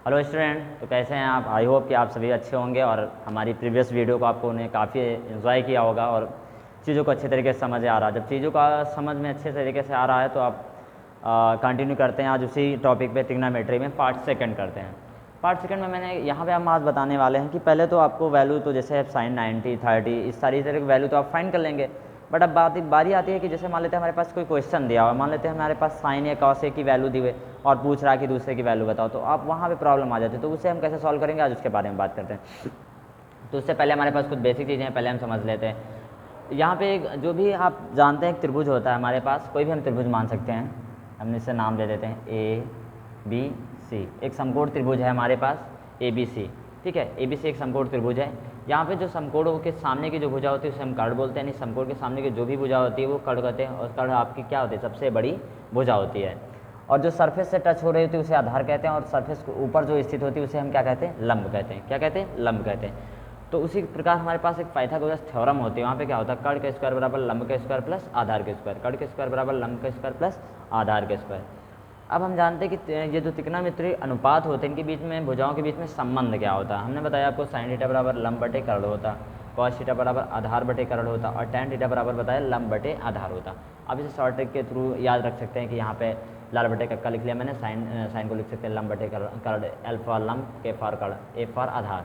Hello student, तो कैसे हैं आप? आई होप कि आप सभी अच्छे होंगे और हमारी प्रीवियस वीडियो को आपको ने काफ़ी इन्जॉय किया होगा और चीज़ों को अच्छे तरीके से समझ आ रहा है। जब चीज़ों का समझ में अच्छे तरीके से आ रहा है तो आप कंटिन्यू करते हैं। आज उसी टॉपिक पे ट्रिग्नोमेट्री में पार्ट सेकंड करते हैं। पार्ट सेकंड में मैंने यहाँ पे हम आज बताने वाले हैं कि पहले तो आपको वैल्यू तो जैसे साइन 90, 30 इस सारी तरह की वैल्यू तो आप फाइंड कर लेंगे। बट अब बारी आती है कि जैसे मान लेते हैं हमारे पास कोई क्वेश्चन दिया हुआ, मान लेते हैं हमारे पास साइन या कॉस ए की वैल्यू दी हुई और पूछ रहा है कि दूसरे की वैल्यू बताओ, तो आप वहाँ पे प्रॉब्लम आ जाती है। तो उसे हम कैसे सॉल्व करेंगे, आज उसके बारे में बात करते हैं। तो उससे पहले हमारे पास कुछ बेसिक चीज़ें हैं, पहले हम समझ लेते हैं। यहाँ पे जो भी आप जानते हैं एक त्रिभुज होता है हमारे पास, कोई भी हम त्रिभुज मान सकते हैं। हमने इससे नाम दे देते हैं ए बी सी। एक समकोण त्रिभुज है हमारे पास ए बी सी, ठीक है। ए बी सी एक समकोण त्रिभुज है। यहाँ पे जो समकोणों के सामने की जो भुजा होती है उसे हम कर्ण बोलते हैं, यानी समकोण के सामने की जो भी भुजा होती है वो कर्ण कहते हैं। और कर्ण आपकी क्या होती है? सबसे बड़ी भुजा होती है। और जो सरफेस से टच हो रही होती है उसे आधार कहते हैं, और सरफेस के ऊपर जो स्थित होती है उसे हम क्या कहते हैं? लंब कहते हैं। क्या कहते हैं? लंब कहते हैं। तो उसी प्रकार हमारे पास एक पाइथागोरस थ्योरम होती है। वहाँ पे क्या होता है? कर्ण का स्क्वायर बराबर लंब का स्क्वायर प्लस आधार के स्क्वायर। कर्ण के स्क्वायर बराबर लंब का स्क्वायर प्लस आधार के स्क्वायर। अब हम जानते हैं कि ये जो त्रिकोणमितीय अनुपात होते हैं इनके बीच में, भुजाओं के बीच में संबंध क्या होता है। हमने बताया आपको साइन थीटा बराबर लंब बटे कर्ण होता, कॉस थीटा बराबर आधार बटे कर्ण होता और टैन थीटा बराबर बताया लंब बटे आधार होता। अब इसे शॉर्ट ट्रिक के थ्रू याद रख सकते हैं कि यहाँ पे लाल बटे कक्का लिख लिया मैंने, साइन को लिख सकते हैं लंब बटे कर्ण, एल फॉर लंब, के फॉर कर्ण, ए फॉर आधार।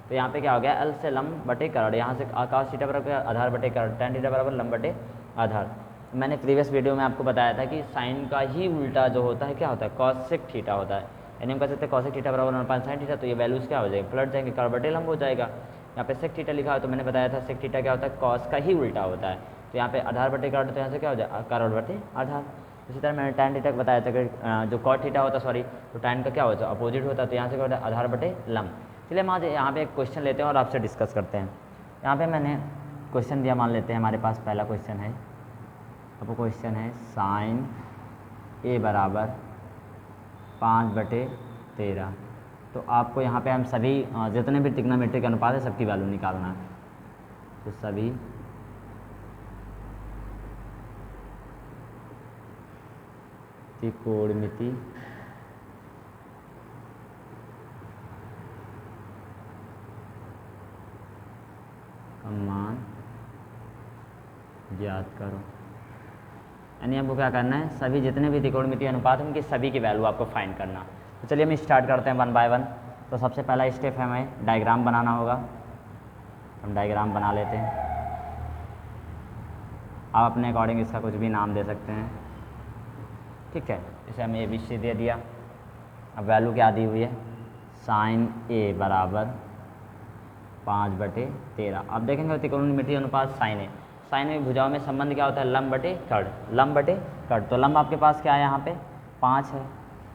तो यहाँ पे क्या हो गया? एल से लंब बटे कर्ण, यहाँ से कॉस थीटा बराबर आधार बटे कर्ण, टैन थीटा बराबर लंब बटे आधार। मैंने प्रीवियस वीडियो में आपको बताया था कि साइन का ही उल्टा जो होता है क्या होता है? कॉसेक थीटा होता है। यानी हम कह सकते हैं कॉसेक थीटा बराबर 1/5 साइन थीटा। तो ये वैल्यूज़ क्या हो जाएगी? पलट जाएंगे, कर्ण बटे लंब हो जाएगा। यहाँ पे सेक थीटा लिखा है तो मैंने बताया था सेक थीटा क्या होता है? कॉस का ही उल्टा होता है। तो यहाँ पे आधार बटे कर्ण, तो यहाँ से क्या हो जाए? कर्ण बटे आधार। इसी तरह मैंने टैन थीटा बताया था कि जो कॉट थीटा होता सॉरी तो टैन का क्या होता है? अपोजिट होता है। तो यहाँ से क्या होता है? आधार बटे लंब। चलिए हम आज यहाँ पे एक क्वेश्चन लेते हैं और आपसे डिस्कस करते हैं। यहाँ पे मैंने क्वेश्चन दिया, मान लेते हैं हमारे पास पहला क्वेश्चन है। अब क्वेश्चन है साइन ए बराबर 5/13। तो आपको यहाँ पे हम सभी जितने भी त्रिकोणमितीय के अनुपात है सबकी वैल्यू निकालना है। तो सभी त्रिकोणमितीय का मान ज्ञात करो। यानी आपको क्या करना है? सभी जितने भी त्रिकोणमितीय अनुपात उनकी सभी की वैल्यू आपको फाइंड करना। तो चलिए हम स्टार्ट करते हैं 1 बाय 1। तो सबसे पहला स्टेप है हमें डायग्राम बनाना होगा। हम डायग्राम बना लेते हैं। आप अपने अकॉर्डिंग इसका कुछ भी नाम दे सकते हैं, ठीक है। इसे हमें ए बी सी दे दिया। अब वैल्यू क्या दी हुई है? साइन ए बराबर 5/13। अब देखेंगे त्रिकोणमितीय अनुपात साइन ए, साइन में भुजाओं में संबंध क्या होता है? लंब बटे कर्ण, लंब बटे कर्ण। तो लंब आपके पास क्या है? यहाँ पे 5 है।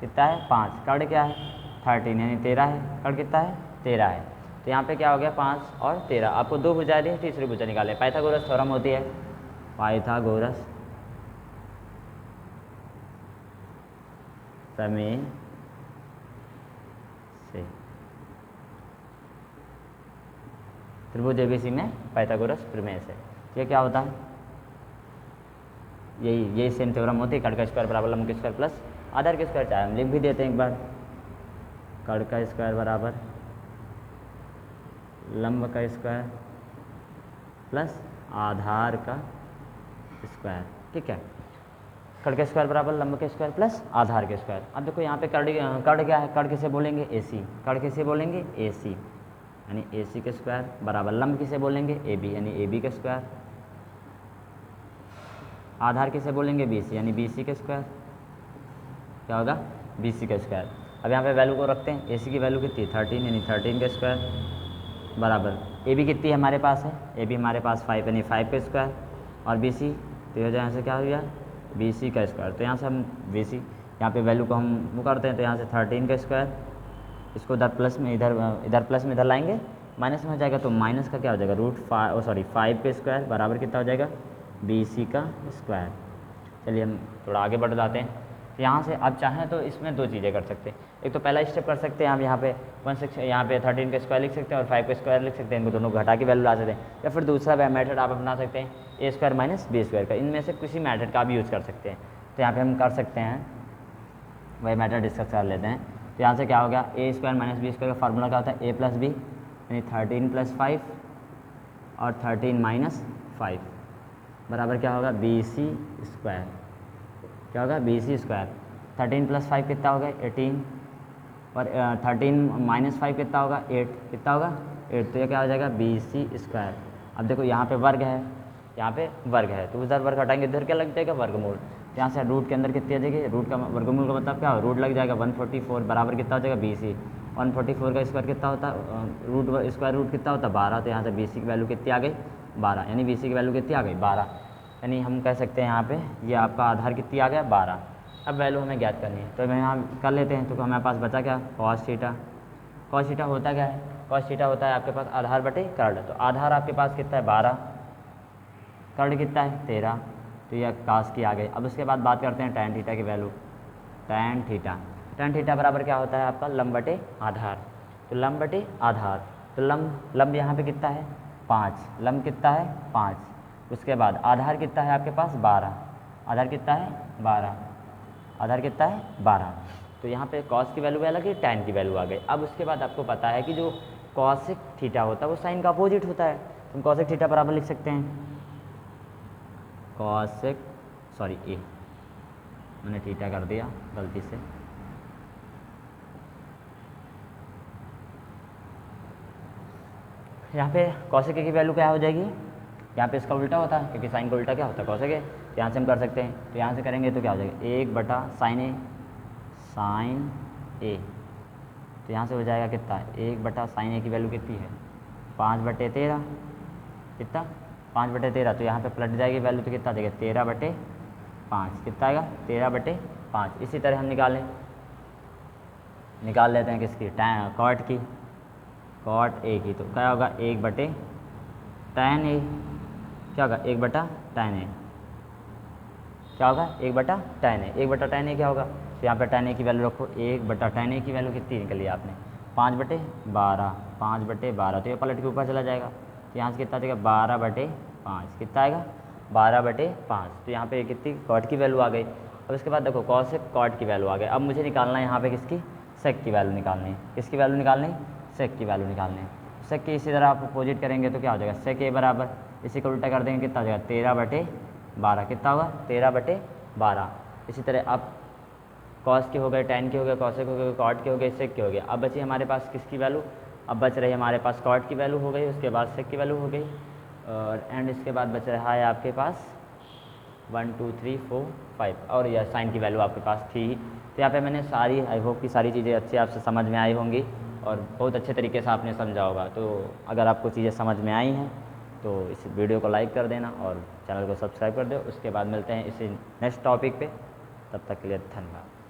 कितना है? 5। कर्ण क्या है? 13 यानी 13 है। कर्ण कितना है? 13 है। तो यहाँ पे क्या हो गया? 5 और 13। आपको दो भुजाएं दी, तीसरी भुजा निकाले। पाइथागोरस थ्योरम होती है, पाइथागोरस प्रमेय से त्रिभुज एबीसी में पाइथागोरस प्रमेय से ये क्या होता है? यही सेम थ्योरम होती है। कर्ण का स्क्वायर बराबर लंब का स्क्वायर प्लस आधार के स्क्वायर। चाहे हम लिख भी देते हैं एक बार, कर्ण का स्क्वायर बराबर लंब का स्क्वायर प्लस आधार का स्क्वायर, ठीक है। कर्ण का स्क्वायर बराबर लंब के स्क्वायर प्लस आधार के स्क्वायर। अब देखो यहाँ पे कर्ण क्या है? कर्ण किसे बोलेंगे? AC। कर्ण किसे बोलेंगे? AC, यानी AC के स्क्वायर बराबर लंब किसे बोलेंगे? AB, यानी AB के स्क्वायर। आधार किसे बोलेंगे? BC, यानी BC के स्क्वायर। क्या होगा? BC के स्क्वायर। अब यहाँ पे वैल्यू को रखते हैं। AC की वैल्यू कितनी? 13, यानी 13 के स्क्वायर बराबर AB कितनी हमारे पास है? AB हमारे पास 5, यानी 5 के स्क्वायर। और BC तो ये यहाँ से क्या हो गया? BC का स्क्वायर। तो यहाँ से हम BC यहाँ पे वैल्यू को हम वो करते हैं, तो यहाँ से 13 का स्क्वायर, इसको इधर प्लस में इधर प्लस में इधर लाएंगे, माइनस में हो जाएगा। तो माइनस का क्या हो जाएगा? √5 के स्क्वायर बराबर कितना हो जाएगा? BC का स्क्वायर। चलिए हम थोड़ा आगे बढ़ जाते हैं। तो यहाँ से आप चाहें तो इसमें दो चीज़ें कर सकते हैं। एक तो पहला स्टेप कर सकते हैं हम यहाँ पे 13 का स्क्वायर लिख सकते हैं और 5 का स्क्वायर लिख सकते हैं, इनको दोनों घटा के वैल्यू ला सकते हैं। या फिर दूसरा मेथड आप अपना सकते हैं A² माइनस B² का। इनमें से किसी मेथड का भी यूज़ कर सकते हैं। तो यहाँ पे हम कर सकते हैं, वही मेथड डिस्कस कर लेते हैं। तो यहाँ से क्या हो गया, ए स्क्वायर माइनस बी स्क्वायर का फार्मूला क्या होता है, ए प्लस बी, यानी 13 + 5 और 13 - 5 बराबर क्या होगा, बी सी स्क्वायर। क्या होगा, बी सी स्क्वायर। 13 + 5 कितना होगा, 18, और 13 - 5 कितना होगा, 8, कितना होगा 8। तो ये क्या हो जाएगा, बी सी स्क्वायर। अब देखो यहाँ पे वर्ग है, यहाँ पे वर्ग है, तो उधर वर्ग हटाएंगे, इधर क्या लग जाएगा, वर्गमूल। यहाँ से रूट के अंदर कितनी आ जाएगी, रूट का वर्गमूल का मतलब क्या हो, रूट लग जाएगा 144 बराबर कितना हो जाएगा, बी सी। 144 का स्क्वायर कितना होता है, रूट स्क्वायर रूट कितना होता है, 12। तो यहाँ से बी सी की वैल्यू कितनी आ गई, 12, यानी बी सी की वैल्यू कितनी आ गई, 12। यानी हम कह सकते हैं यहाँ पे ये आपका आधार कितनी आ गया, 12। अब वैल्यू हमें ज्ञात करनी है, तो मैं यहाँ कर लेते हैं। तो हमारे पास बचा क्या, कॉस थीटा। कॉस थीटा होता क्या है, कॉस थीटा होता है आपके पास आधार बटे कर्ण। तो आधार आपके पास कितना है, 12, कर्ण कितना है, 13। तो यह कास की आ गई। अब उसके बाद बात करते हैं टैन थीटा की value. Tan theta, tan theta बराबर क्या होता है आपका, लंब बटे आधार। तो लंब बटे आधार, तो लंब यहाँ पे कितना है, 5, लंब कितना है, 5। उसके बाद आधार कितना है आपके पास, 12, आधार कितना है, 12, आधार कितना है, 12। तो यहाँ पे कॉस की वैल्यू भी अलग है, टैन की वैल्यू आ गई। अब उसके बाद आपको पता है कि जो कॉसिक थीटा होता है वो साइन का अपोजिट होता है। तो हम कॉसिक थीटा बराबर लिख सकते हैं, कॉसेक, सॉरी ए, मैंने थीटा कर दिया गलती से। यहाँ पे कॉसेक ए की वैल्यू क्या हो जाएगी, यहाँ पे इसका उल्टा होता है, क्योंकि साइन का उल्टा क्या होता है, कॉसेक ए। तो यहाँ से हम कर सकते हैं, तो यहाँ से करेंगे तो क्या हो जाएगा, 1/sin ए, साइन ए। तो यहाँ से हो जाएगा कितना, 1/sin ए की वैल्यू कितनी है, 5/13, कितना, 5/13। तो यहाँ पे पलट जाएगी वैल्यू, तो कितना देगा, 13/5, कितना आएगा, 13/5। इसी तरह हम निकाल लेते हैं किसकी, कॉट की, कॉट ए की। तो क्या होगा, 1/tan ए, क्या होगा, 1/tan ए, क्या होगा, 1/tan ए। 1/tan ए क्या होगा, तो यहाँ पे tan ए की वैल्यू रखो, 1/tan ए की वैल्यू कितनी निकली आपने, 5/12, 5/12। तो ये पलट के ऊपर चला जाएगा, तो यहाँ से कितना देगा, 12/5, कितना आएगा, 12/5। तो यहाँ पे कितनी कॉट की वैल्यू आ गई। अब इसके बाद देखो कॉस से कॉट की वैल्यू आ गई। अब मुझे निकालना है यहाँ पे किसकी, सेक की वैल्यू निकालनी है। किसकी वैल्यू निकालनी, सेक की वैल्यू निकालनी है। सेक की इसी तरह आप अपोजिट करेंगे तो क्या हो जाएगा, सेक ए बराबर, इसी को उल्टा कर देंगे, कितना हो जाएगा, 13/12, कितना होगा, 13/12। इसी तरह अब कॉस के हो गए, टैन के हो गए, कॉसेक हो गए, कॉट के हो गए, सेक के हो गए। अब बची हमारे पास किसकी वैल्यू, अब बच रही है हमारे पास कॉट की वैल्यू हो गई, उसके बाद सेक की वैल्यू हो गई, और एंड इसके बाद बच रहा है आपके पास 1 2 3 4 5, और यह साइन की वैल्यू आपके पास थी ही। तो यहाँ पे मैंने सारी, आई होप कि सारी चीज़ें अच्छी आपसे समझ में आई होंगी और बहुत अच्छे तरीके से आपने समझा होगा। तो अगर आपको चीज़ें समझ में आई हैं तो इस वीडियो को लाइक कर देना और चैनल को सब्सक्राइब कर दो। उसके बाद मिलते हैं इसी नेक्स्ट टॉपिक पे, तब तक के लिए धन्यवाद।